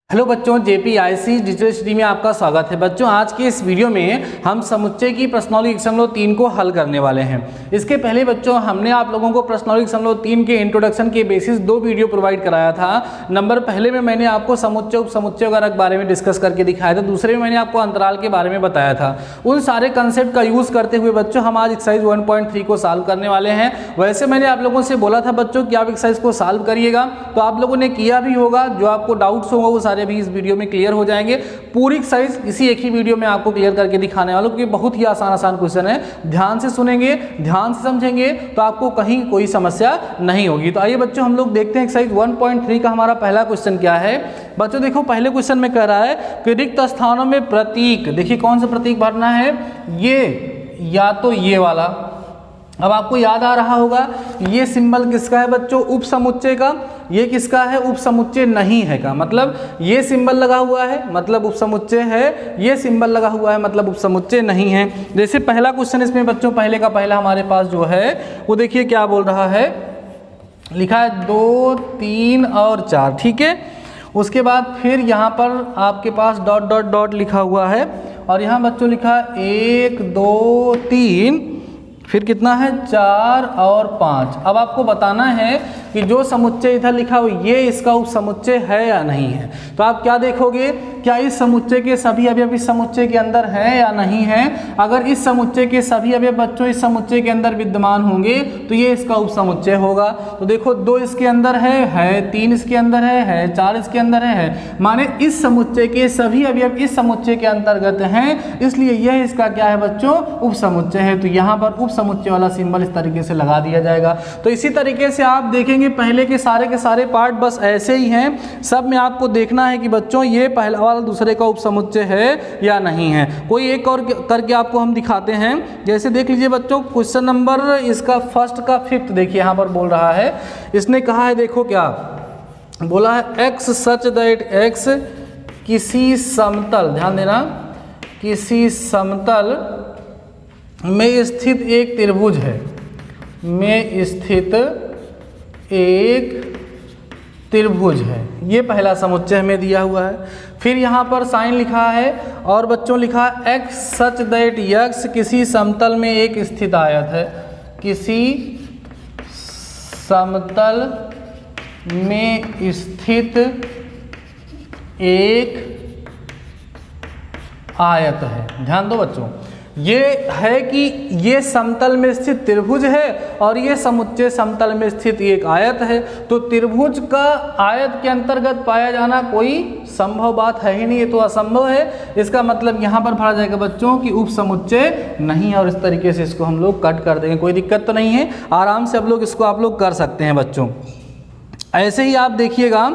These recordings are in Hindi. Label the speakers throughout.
Speaker 1: हेलो बच्चों, जेपीआईसी डिजिटल स्टडी में आपका स्वागत है। बच्चों, आज के इस वीडियो में हम समुच्चय की प्रश्नावली 1.3 को हल करने वाले हैं। इसके पहले बच्चों हमने आप लोगों को प्रश्नावली 1.3 के इंट्रोडक्शन के बेसिस 2 वीडियो प्रोवाइड कराया था। नंबर पहले में मैंने आपको समुच्चय उपसमुच्चय वगैरह के बारे में डिस्कस करके दिखाया था। दूसरे में मैंने आपको अंतराल के बारे में बताया था। उन सारे कंसेप्ट का यूज़ करते हुए बच्चों हम आज एक्सरसाइज 1.3 को सॉल्व करने वाले हैं। वैसे मैंने आप लोगों से बोला था बच्चों कि आप एक्सरसाइज को सॉल्व करिएगा, तो आप लोगों ने किया भी होगा। जो आपको डाउट्स होगा वो सारे भी इस वीडियो में क्लियर हो जाएंगे। पूरी एक्सरसाइज इसी एक ही वीडियो में आपको क्लियर करके दिखाने वालों, क्योंकि बहुत ही आसान क्वेश्चन है। ध्यान से सुनेंगे, ध्यान से समझेंगे तो आपको कहीं कोई समस्या नहीं होगी। तो आइए बच्चों हम लोग देखते हैं एक्सरसाइज 1.3 का हमारा पहला क्वेश्चन क्या है। बच्चों देखो, पहले क्वेश्चन में कह रहा है कि रिक्त स्थानों में प्रतीक, देखिए कौन सा प्रतीक भरना है, ये या तो ये वाला। अब आपको याद आ रहा होगा ये सिंबल किसका है बच्चों, उपसमुच्चय का। ये किसका है, उपसमुच्चय नहीं है का। मतलब ये सिंबल लगा हुआ है मतलब उपसमुच्चय है, ये सिंबल लगा हुआ है मतलब उपसमुच्चय नहीं है। जैसे पहला क्वेश्चन इसमें बच्चों पहले का पहला हमारे पास जो है वो देखिए क्या बोल रहा है, लिखा है 2, 3 और 4, ठीक है। उसके बाद फिर यहाँ पर आपके पास डॉट डॉट डॉट लिखा हुआ है और यहाँ बच्चों लिखा 1, 2, 3, फिर कितना है 4 और 5। अब आपको बताना है कि जो समुच्चय इधर लिखा हो ये इसका उपसमुच्चय है या नहीं है। तो आप क्या देखोगे, क्या इस समुच्चय के सभी अवयव इस समुच्चय के अंदर हैं या नहीं हैं। अगर इस समुच्चय के सभी अवयव बच्चों इस समुच्चय के अंदर विद्यमान होंगे तो ये इसका उपसमुच्चय होगा। तो देखो 2 इसके अंदर है, 3 इसके अंदर है, 4 इसके अंदर है। माने इस समुच्चय के सभी अवयव इस समुच्चय के अंतर्गत हैं, इसलिए यह इसका क्या है बच्चों, उपसमुच्चय है। तो यहाँ पर उपसमुच्चय वाला सिंबल इस तरीके से लगा दिया जाएगा। तो इसी तरीके से आप देखेंगे पहले के सारे पार्ट बस ऐसे ही हैं। सब में आपको देखना है कि बच्चों ये पहला वाला दूसरे का उपसमुच्चय है या नहीं है। कोई एक और करके आपको हम दिखाते हैं। जैसे देख लीजिए बच्चों, क्वेश्चन नंबर इसका फर्स्ट का 5th देखिए यहाँ पर बोल रहा है। इसने कहा है, देखो क्या बोला है, एक्स सच दैट एक्स किसी समतल, ध्यान देना, किसी समतल में स्थित एक त्रिभुज है, में स्थित एक त्रिभुज है। ये पहला समुच्चय हमें दिया हुआ है। फिर यहाँ पर साइन लिखा है और बच्चों लिखा है एक्स सच दैट एक्स किसी समतल में एक स्थित आयत है, किसी समतल में स्थित एक आयत है। ध्यान दो बच्चों, ये है कि ये समतल में स्थित त्रिभुज है और ये समुच्चय समतल में स्थित एक आयत है। तो त्रिभुज का आयत के अंतर्गत पाया जाना कोई संभव बात है ही नहीं, ये तो असंभव है। इसका मतलब यहाँ पर भरा जाएगा बच्चों कि उपसमुच्चय नहीं है। और इस तरीके से इसको हम लोग कट कर देंगे, कोई दिक्कत तो नहीं है, आराम से अब लोग इसको आप लोग कर सकते हैं बच्चों। ऐसे ही आप देखिएगा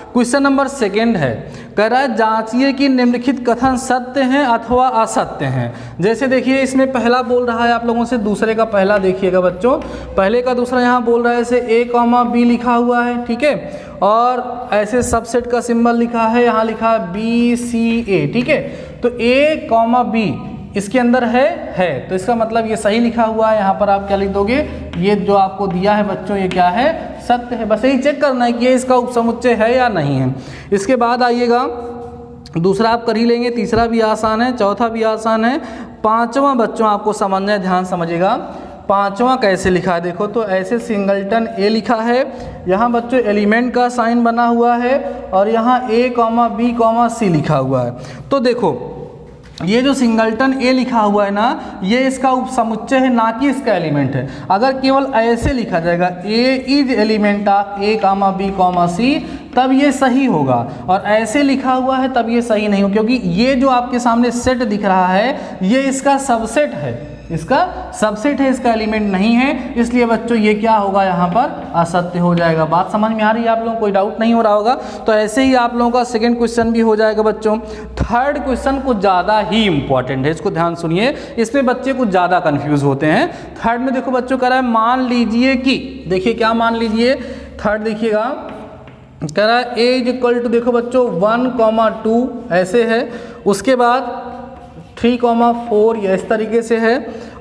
Speaker 1: क्वेश्चन नंबर 2 है, कह रहा है जांचिए कि निम्नलिखित कथन सत्य हैं अथवा असत्य हैं। जैसे देखिए इसमें पहला बोल रहा है आप लोगों से, दूसरे का पहला देखिएगा बच्चों, पहले का दूसरा यहाँ बोल रहा है ऐसे A, B लिखा हुआ है, ठीक है। और ऐसे सबसेट का सिंबल लिखा है, यहाँ लिखा है BCA, ठीक है। तो A, B इसके अंदर है तो इसका मतलब ये सही लिखा हुआ है। यहाँ पर आप क्या लिख दोगे, ये जो आपको दिया है बच्चों ये क्या है, सत्य है। बस यही चेक करना है कि ये इसका उपसमुच्चय है या नहीं है। इसके बाद आइएगा, दूसरा आप कर ही लेंगे, तीसरा भी आसान है, चौथा भी आसान है, 5वां बच्चों आपको समझना है, ध्यान समझिएगा। 5वां कैसे लिखा है, देखो तो ऐसे सिंगलटन ए लिखा है, यहाँ बच्चों एलिमेंट का साइन बना हुआ है और यहाँ A, B, C लिखा हुआ है। तो देखो ये जो सिंगलटन ए लिखा हुआ है ना, ये इसका उपसमुच्चय है ना कि इसका एलिमेंट है। अगर केवल ऐसे लिखा जाएगा a is element of A, B, C, तब ये सही होगा। और ऐसे लिखा हुआ है तब ये सही नहीं हो, क्योंकि ये जो आपके सामने सेट दिख रहा है ये इसका सबसेट है, इसका सबसेट है, इसका एलिमेंट नहीं है। इसलिए बच्चों ये क्या होगा, यहाँ पर असत्य हो जाएगा। बात समझ में आ रही है आप लोगों को, कोई डाउट नहीं हो रहा होगा। तो ऐसे ही आप लोगों का 2nd क्वेश्चन भी हो जाएगा बच्चों। 3rd क्वेश्चन कुछ ज़्यादा ही इंपॉर्टेंट है, इसको ध्यान सुनिए, इसमें बच्चे कुछ ज़्यादा कन्फ्यूज होते हैं। 3rd में देखो बच्चों कह रहा है मान लीजिए कि, देखिए क्या मान लीजिए, 3rd देखिएगा कह रहा है A इक्वल टू, देखो बच्चों 1, 2 ऐसे है, उसके बाद 3, 4 ये इस तरीके से है,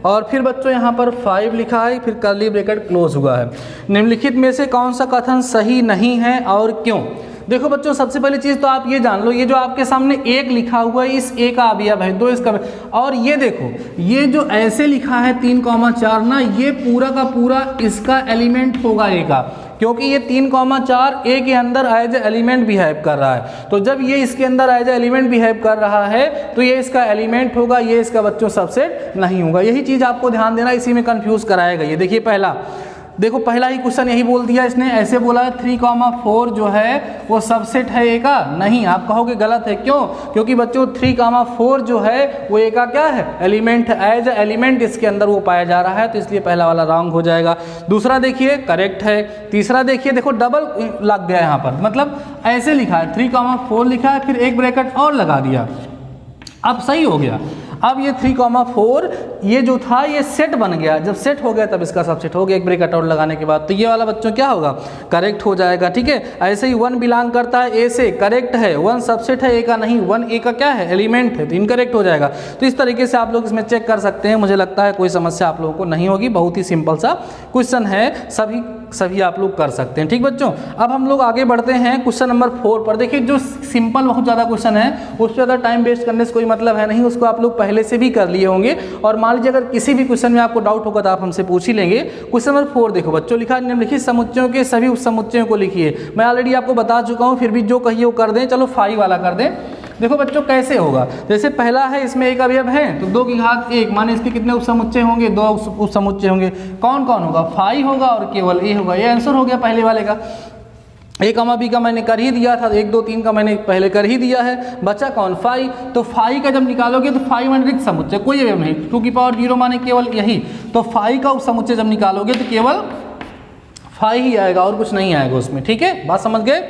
Speaker 1: और फिर बच्चों यहाँ पर 5 लिखा है, फिर कर्ली ब्रैकेट क्लोज हुआ है। निम्नलिखित में से कौन सा कथन सही नहीं है और क्यों। देखो बच्चों, सबसे पहली चीज तो आप ये जान लो, ये जो आपके सामने एक लिखा हुआ है, इस ए का अवयव है, दो इसका, और ये देखो ये जो ऐसे लिखा है 3,4 ना, ये पूरा का पूरा इसका एलिमेंट होगा ए का, क्योंकि ये 3,4 ए के अंदर एज एलिमेंट बिहेव कर रहा है। तो जब ये इसके अंदर एज एलिमेंट बिहेव कर रहा है तो ये इसका एलिमेंट होगा, ये इसका बच्चों सबसेट नहीं होगा। यही चीज आपको ध्यान देना, इसी में कंफ्यूज कराएगा। ये देखिए पहला, देखो पहला ही क्वेश्चन यही बोल दिया इसने, ऐसे बोला 3,4 जो है वो सबसेट है ए का, नहीं, आप कहोगे गलत है। क्यों? क्योंकि बच्चों 3,4 जो है वो ए का क्या है, एलिमेंट, एज एलिमेंट इसके अंदर वो पाया जा रहा है, तो इसलिए पहला वाला रॉन्ग हो जाएगा। दूसरा देखिए करेक्ट है। तीसरा देखिए, देखो डबल लग गया यहाँ पर, मतलब ऐसे लिखा है 3,4 लिखा है, फिर एक ब्रैकेट और लगा दिया, अब सही हो गया। अब ये 3,4 ये जो था ये सेट बन गया, जब सेट हो गया तब इसका सबसेट हो गया एक ब्रैकेट और लगाने के बाद, तो ये वाला बच्चों क्या होगा, करेक्ट हो जाएगा। ठीक है, ऐसे ही 1 बिलोंग करता है ए से, करेक्ट है। 1 सबसेट है ए का, नहीं, 1 ए का क्या है, एलिमेंट है, तो इनकरेक्ट हो जाएगा। तो इस तरीके से आप लोग इसमें चेक कर सकते हैं। मुझे लगता है कोई समस्या आप लोगों को नहीं होगी, बहुत ही सिंपल सा क्वेश्चन है, सभी आप लोग कर सकते हैं। ठीक बच्चों, अब हम लोग आगे बढ़ते हैं क्वेश्चन नंबर 4 पर। देखिए जो सिंपल बहुत ज़्यादा क्वेश्चन है, उस पर ज़्यादा टाइम वेस्ट करने से कोई मतलब है नहीं, उसको आप लोग पहले से भी कर लिए होंगे, और मान लीजिए अगर किसी भी क्वेश्चन में आपको डाउट होगा तो आप हमसे पूछ ही लेंगे। क्वेश्चन नंबर 4 देखो बच्चों, लिखा निम्नलिखित समुच्चयों के सभी उप समुच्चयों को लिखिए। मैं ऑलरेडी आपको बता चुका हूँ, फिर भी जो कहिए वो कर दें। चलो 5 वाला कर दें। देखो बच्चों कैसे होगा, जैसे पहला है इसमें एक अवयव है तो 2 की घात 1, माने इसके कितने उपसमुच्चय होंगे, 2 उपसमुच्चय होंगे। कौन कौन होगा, 5 होगा और केवल ए होगा। ये आंसर हो गया पहले वाले का। ए कमा बी का मैंने कर ही दिया था, 1 2 3 का मैंने पहले कर ही दिया है, बचा कौन, 5। तो 5 का जब निकालोगे तो 5 माने रिक्त समुच्चय, कोई अवयव नहीं, 2 की पावर 0 माने केवल यही, तो 5 का उपसमुच्चय जब निकालोगे तो केवल 5 ही आएगा और कुछ नहीं आएगा उसमें। ठीक है, बात समझ गए।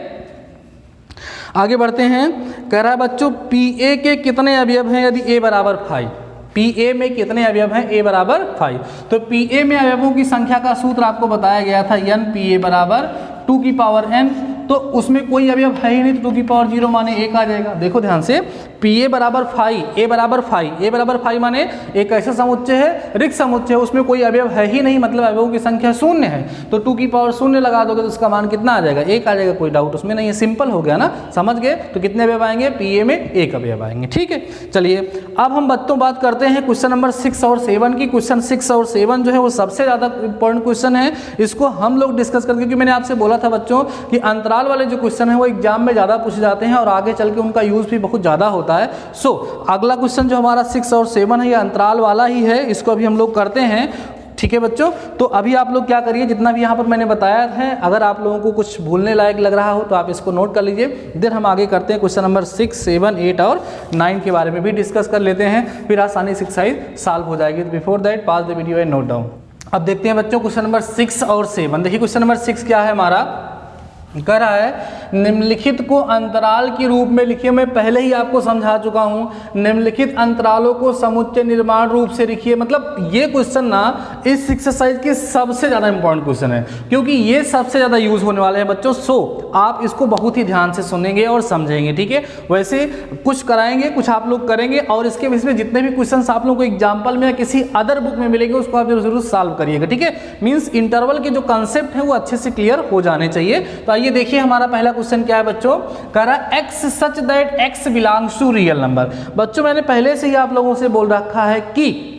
Speaker 1: आगे बढ़ते हैं, कह रहा है बच्चों पी ए के कितने अवयव हैं यदि ए बराबर 5। पी ए में कितने अवयव हैं, ए बराबर 5। तो पी ए में अवयवों की संख्या का सूत्र आपको बताया गया था, एन पी ए बराबर 2 की पावर n, तो उसमें कोई अवयव है ही नहीं, तो 2 की पावर 0 माने 1 आ जाएगा। देखो ध्यान से, पी ए बराबर 5, ए बराबर 5, ए बराबर 5 माने एक ऐसा समुच्चय है, रिक्त समुच्चय है, उसमें कोई अवयव है ही नहीं, मतलब अवयवों की संख्या 0 है, तो 2 की पावर 0 लगा दोगे तो उसका मान कितना आ जाएगा, 1 आ जाएगा, कोई डाउट उसमें नहीं है, सिंपल हो गया ना, समझ गए। तो कितने अवयव आएंगे, पी ए में 1 अवयव आएंगे। ठीक है, चलिए अब हम बच्चों बात करते हैं क्वेश्चन नंबर 6 और 7 की। क्वेश्चन 6 और 7 जो है वो सबसे ज़्यादा इंपॉर्टेंट क्वेश्चन है, इसको हम लोग डिस्कस करके, क्योंकि मैंने आपसे बोला था बच्चों कि अंतराल वाले जो क्वेश्चन है वो एग्जाम में ज़्यादा पूछे जाते हैं और आगे चल के उनका यूज़ भी बहुत ज़्यादा होता है। सो अगला क्वेश्चन जो हमारा 6 और 7 है ये अंतराल वाला ही है, इसको अभी हम लोग करते हैं। ठीक है बच्चों, तो अभी आप लोग क्या करिए, जितना भी यहाँ पर मैंने बताया है, अगर आप लोगों को कुछ भूलने लायक लग रहा हो तो आप इसको नोट कर लीजिए। देन हम आगे करते हैं क्वेश्चन नंबर 6, 7, 8 और 9 के बारे में भी डिस्कस कर लेते हैं, फिर आसानी से एक्सरसाइज सॉल्व हो जाएगी। तो before that pause the video and note down. अब देखते हैं बच्चों क्वेश्चन नंबर 6 और 7। देखिए क्वेश्चन नंबर 6 क्या है हमारा, कह रहा है निम्नलिखित को अंतराल के रूप में लिखिए। मैं पहले ही आपको समझा चुका हूं, निम्नलिखित अंतरालों को समुच्चय निर्माण रूप से लिखिए। मतलब ये क्वेश्चन ना इस एक्सरसाइज के सबसे ज़्यादा इंपॉर्टेंट क्वेश्चन है, क्योंकि ये सबसे ज़्यादा यूज होने वाले हैं बच्चों। सो आप इसको बहुत ही ध्यान से सुनेंगे और समझेंगे। ठीक है, वैसे कुछ कराएंगे, कुछ आप लोग करेंगे, और इसके बेस में जितने भी क्वेश्चन आप लोग को एग्जाम्पल में या किसी अदर बुक में मिलेंगे उसको आप जरूर सॉल्व करिएगा। ठीक है, मीन्स इंटरवल के जो कंसेप्ट है वो अच्छे से क्लियर हो जाने चाहिए। तो आइए देखिए हमारा पहला क्वेश्चन क्या है बच्चों, कह रहा है x such that x belongs to real number. बच्चों मैंने पहले से ही आप लोगों से बोल रखा है कि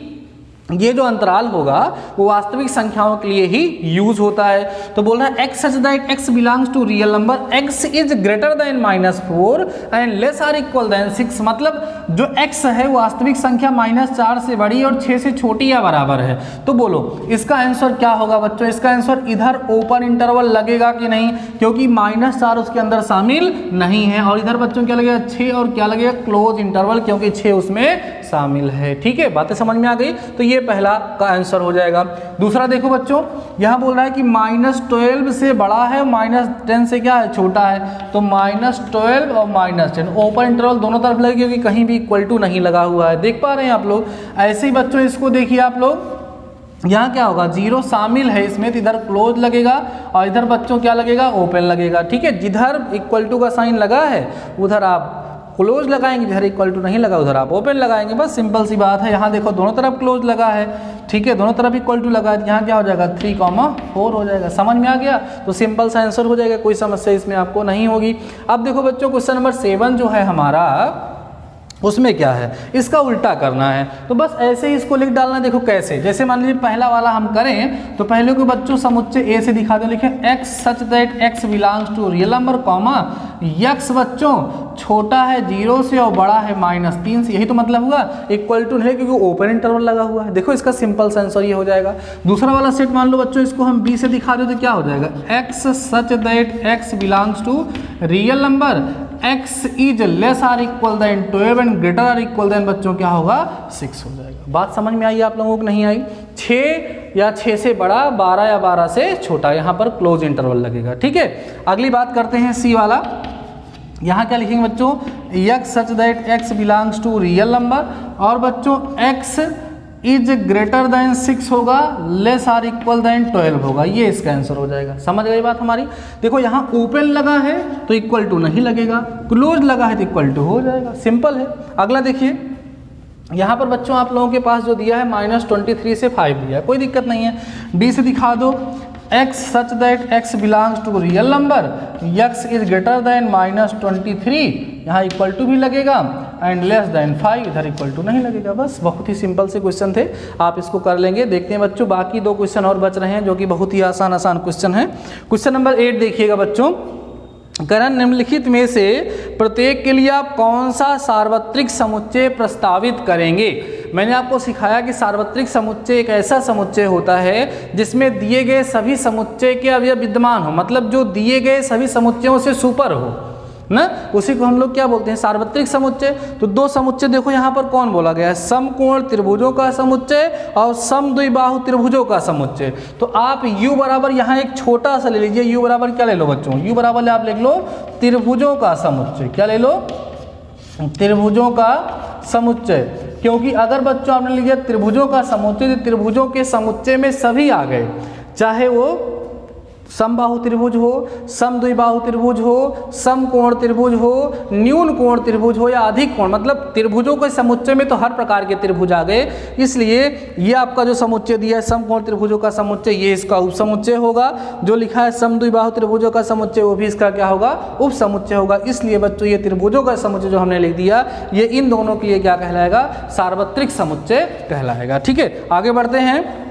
Speaker 1: ये जो अंतराल होगा वो वास्तविक संख्याओं के लिए ही यूज होता है। तो बोल रहा है x such that x belongs to real number, x is greater than -4 and less or equal than 6। मतलब जो x है वो वास्तविक संख्या -4 से बड़ी और 6 से छोटी या बराबर है। तो बोलो इसका आंसर क्या होगा बच्चों, इसका आंसर इधर ओपन इंटरवल लगेगा कि नहीं, क्योंकि -4 उसके अंदर शामिल नहीं है, और इधर बच्चों क्या लगेगा 6, और क्या लगेगा क्लोज इंटरवल, क्योंकि 6 उसमें शामिल है। ठीक है, बातें समझ में आ गई। तो ये पहला का आंसर हो जाएगा। दूसरा देखो बच्चों, यहां बोल रहा है कि -12 से बड़ा है, -10 से क्या है, छोटा है। तो -12 और -10 ओपन इंटरवल दोनों तरफ लगे, क्योंकि कहीं भी इक्वल टू नहीं लगा हुआ है। देख पा रहे हैं आप लोग। ऐसे ही बच्चों इसको देखिए आप लोग, यहाँ क्या होगा 0 शामिल है इसमें, तो इधर क्लोज लगेगा और इधर बच्चों क्या लगेगा, ओपन लगेगा। ठीक है, जिधर इक्वल टू का साइन लगा है उधर आप क्लोज लगाएंगे, जिधर इक्वल टू नहीं लगा उधर आप ओपन लगाएंगे, बस सिंपल सी बात है। यहाँ देखो दोनों तरफ क्लोज लगा है, ठीक है, दोनों तरफ इक्वल टू लगा, यहाँ क्या हो जाएगा 3,4 हो जाएगा। समझ में आ गया? तो सिंपल सा आंसर हो जाएगा, कोई समस्या इसमें आपको नहीं होगी। अब देखो बच्चों क्वेश्चन नंबर 7 जो है हमारा, उसमें क्या है, इसका उल्टा करना है। तो बस ऐसे ही इसको लिख डालना। देखो कैसे, जैसे मान लीजिए पहला वाला हम करें तो पहले को बच्चों समुच्चय ए से दिखा दो, लिखें x such that x belongs to real number comma x बच्चों छोटा है 0 से और बड़ा है -3 से, यही तो मतलब हुआ, इक्वल टू नहीं क्योंकि ओपन इंटरवल लगा हुआ है। देखो इसका सिंपल सा आंसर ये हो जाएगा। दूसरा वाला सेट मान लो बच्चों, इसको हम b से दिखा दो तो क्या हो जाएगा, x such that x belongs to real number x is less or equal than 12 and greater or equal than बच्चों क्या होगा 6 हो जाएगा। बात समझ में आई आप लोगों को नहीं आई? 6 या 6 से बड़ा, 12 या 12 से छोटा, यहाँ पर क्लोज इंटरवल लगेगा। ठीक है, अगली बात करते हैं सी वाला। यहाँ क्या लिखेंगे बच्चों, x such that x belongs to real number और बच्चों x इज ग्रेटर देन 6 होगा, लेस आर इक्वल देन 12 होगा, ये इसका आंसर हो जाएगा। समझ गई बात हमारी? देखो यहाँ ओपन लगा है तो इक्वल टू नहीं लगेगा, क्लोज लगा है तो इक्वल टू हो जाएगा, सिंपल है। अगला देखिए, यहाँ पर बच्चों आप लोगों के पास जो दिया है -23 से 5 दिया है, कोई दिक्कत नहीं है। डी से दिखा दो, x such that x belongs to real number x is greater than -23, यहाँ इक्वल टू भी लगेगा एंड लेस देन 5, इधर इक्वल टू नहीं लगेगा। बस बहुत ही सिंपल से क्वेश्चन थे, आप इसको कर लेंगे। देखते हैं बच्चों बाकी 2 क्वेश्चन और बच रहे हैं जो कि बहुत ही आसान क्वेश्चन है। क्वेश्चन नंबर 8 देखिएगा बच्चों, करण निम्नलिखित में से प्रत्येक के लिए आप कौन सा सार्वत्रिक समुच्चय प्रस्तावित करेंगे? मैंने आपको सिखाया कि सार्वत्रिक समुच्चय एक ऐसा समुच्चय होता है जिसमें दिए गए सभी समुच्चय के अवयव विद्यमान हो, मतलब जो दिए गए सभी समुच्चयों से सुपर हो ना, उसी को हम लोग क्या बोलते हैं, सार्वत्रिक समुच्चय। तो 2 समुच्चय देखो यहाँ पर कौन बोला गया है, समकोण त्रिभुजों का समुच्चय और समद्विबाहु त्रिभुजों का समुच्चय। तो आप u बराबर यहाँ एक छोटा सा ले लीजिए, u बराबर क्या ले लो बच्चों, u बराबर आप लिख लो त्रिभुजों का समुच्चय। क्या ले लो, त्रिभुजों का समुच्चय। क्योंकि अगर बच्चों आपने लिया त्रिभुजों का समुच्चय, तो त्रिभुजों के समुच्चय में सभी आ गए, चाहे वो समबाहु त्रिभुज हो, समद्विबाहु त्रिभुज हो, समकोण त्रिभुज हो, न्यून कोण त्रिभुज हो या अधिक कोण, मतलब त्रिभुजों के समुच्चय में तो हर प्रकार के त्रिभुज आ गए। इसलिए ये आपका जो समुच्चय दिया है समकोण त्रिभुजों का समुच्चय, ये इसका उप समुच्चय होगा। जो लिखा है समद्विबाहु त्रिभुजों का समुच्चय, वो भी इसका क्या होगा, उप समुच्चय होगा। इसलिए बच्चों ये त्रिभुजों का समुच्चय जो हमने लिख दिया, ये इन दोनों के लिए क्या कहलाएगा, सार्वत्रिक समुच्चय कहलाएगा। ठीक है, आगे बढ़ते हैं।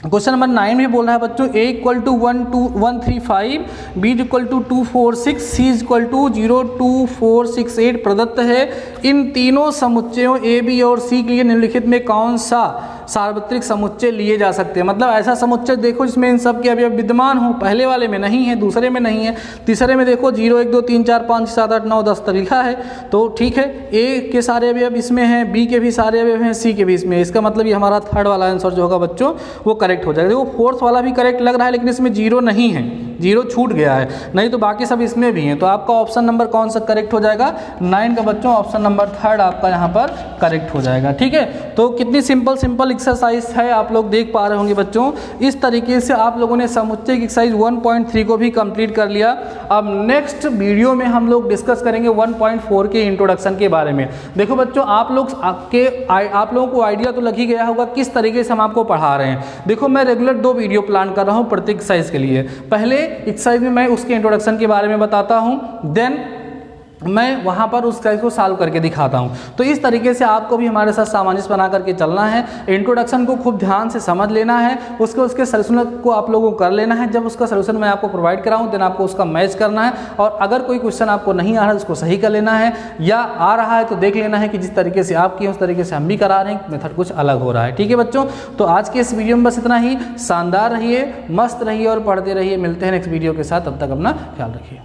Speaker 1: क्वेश्चन नंबर 9 में बोल रहा है बच्चों, a equal to 1,2,135, b equal to 246, c equal to 0,2,468 प्रदत्त है। इन तीनों समुच्चयों a, b और c के लिए निम्नलिखित में कौन सा सार्वत्रिक समुच्चय लिए जा सकते हैं? मतलब ऐसा समुच्चय देखो जिसमें इन सब के अवयव विद्यमान हो। पहले वाले में नहीं है, दूसरे में नहीं है, तीसरे में देखो 0, 1, 2, 3, 4, 5, 7, 8, 9, 10 तक लिखा है। तो ठीक है, a के सारे अवयव इसमें हैं, b के भी सारे अवयव हैं, c के भी इसमें। इसका मतलब ये हमारा थर्ड वाला आंसर जो होगा बच्चों वो करेक्ट हो जाएगा। देखो फोर्थ वाला भी करेक्ट लग रहा है, लेकिन इसमें 0 नहीं है, 0 छूट गया है, नहीं तो बाकी सब इसमें भी हैं। तो आपका ऑप्शन नंबर कौन सा करेक्ट हो जाएगा, 9 का बच्चों ऑप्शन नंबर 3 आपका यहाँ पर करेक्ट हो जाएगा। ठीक है, तो कितनी सिंपल एक्सरसाइज है आप लोग देख पा रहे होंगे बच्चों। इस तरीके से आप लोगों ने समुच्चय की एक्सरसाइज 1.3 को भी कंप्लीट कर लिया। अब नेक्स्ट वीडियो में हम लोग डिस्कस करेंगे 1.4 के इंट्रोडक्शन के बारे में। देखो बच्चों, आप लोगों को आइडिया तो लग ही गया होगा किस तरीके से हम आपको पढ़ा रहे हैं। देखो मैं रेगुलर 2 वीडियो प्लान कर रहा हूँ प्रत्येक एक्सरसाइज के लिए। पहले एक्सरसाइज में मैं उसके इंट्रोडक्शन के बारे में बताता हूँ, देन मैं वहाँ पर उस एक्सरसाइज को सॉल्व करके दिखाता हूँ। तो इस तरीके से आपको भी हमारे साथ सामंजस्य बना करके चलना है। इंट्रोडक्शन को खूब ध्यान से समझ लेना है, उसके सलूशन को आप लोगों को कर लेना है। जब उसका सलूशन मैं आपको प्रोवाइड कराऊँ, देन आपको उसका मैच करना है। और अगर कोई क्वेश्चन आपको नहीं आ रहा है उसको सही कर लेना है, या आ रहा है तो देख लेना है कि जिस तरीके से आप किए उस तरीके से हम भी करा रहे हैं, मेथड कुछ अलग हो रहा है। ठीक है बच्चों, तो आज के इस वीडियो में बस इतना ही। शानदार रहिए, मस्त रहिए और पढ़ते रहिए। मिलते हैं नेक्स्ट वीडियो के साथ, तब तक अपना ख्याल रखिए।